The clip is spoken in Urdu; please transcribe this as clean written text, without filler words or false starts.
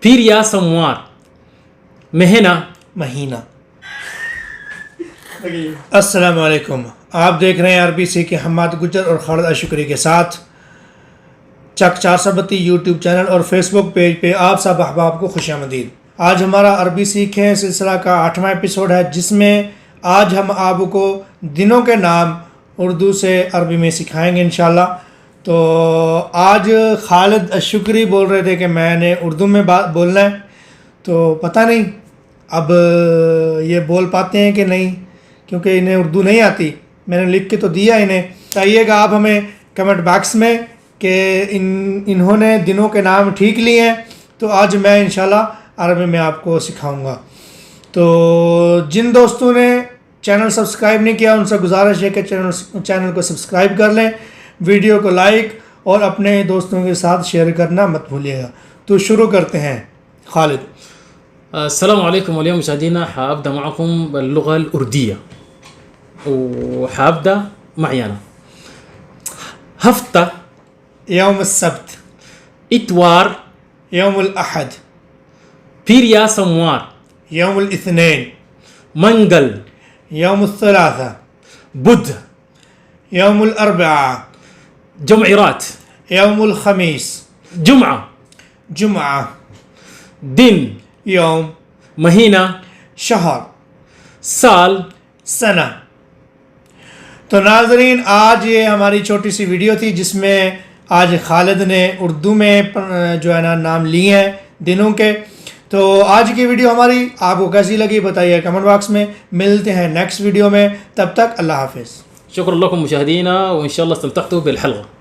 پھر یا سموار مہینہ مہینہ. السلام علیکم. آپ دیکھ رہے ہیں عربی سیکھیں حماد گجر اور خالد اشکری کے ساتھ. چک 432 یوٹیوب چینل اور فیس بک پیج پہ آپ سب احباب کو خوش آمدید. آج ہمارا عربی سیکھیں سلسلہ کا 8واں ایپیسوڈ ہے، جس میں آج ہم آپ کو دنوں کے نام اردو سے عربی میں سکھائیں گے انشاءاللہ. تو آج خالد اشکری بول رہے تھے کہ میں نے اردو میں بولنا ہے، تو پتہ نہیں اب یہ بول پاتے ہیں کہ نہیں، کیونکہ انہیں اردو نہیں آتی. میں نے لکھ کے تو دیا انہیں. بتائیے گا آپ ہمیں کمنٹ باکس میں کہ انہوں نے دنوں کے نام ٹھیک لیے ہیں. تو آج میں انشاءاللہ عربی میں آپ کو سکھاؤں گا. تو جن دوستوں نے چینل سبسکرائب نہیں کیا ان سے گزارش ہے کہ چینل کو سبسکرائب کر لیں، ویڈیو کو لائک اور اپنے دوستوں کے ساتھ شیئر کرنا مت بھولیے گا. تو شروع کرتے ہیں. خالد. السلام عليكم. واليوم مشاهدينا حابدأ معكم باللغة الأردية، وحابدأ معي أنا. هفتة، يوم السبت، إتوار، يوم الأحد، پھر یا سموار يوم الاثنين، منگل، يوم الثلاثاء، بدھ، يوم الأربعاء، جمعرات، يوم الخميس، جمعة، جمعة، دن، يوم، مہینہ، شهر، سال. سنہ. تو ناظرین، آج یہ ہماری چھوٹی سی ویڈیو تھی جس میں آج خالد نے اردو میں جو ہے نا نام لیے ہیں دنوں کے. تو آج کی ویڈیو ہماری آپ کو کیسی لگی بتائیے کمنٹ باکس میں. ملتے ہیں نیکسٹ ویڈیو میں، تب تک اللہ حافظ. شكرا لكم مشاهدينا، وإن شاء الله استمتعتوا بالحلقة.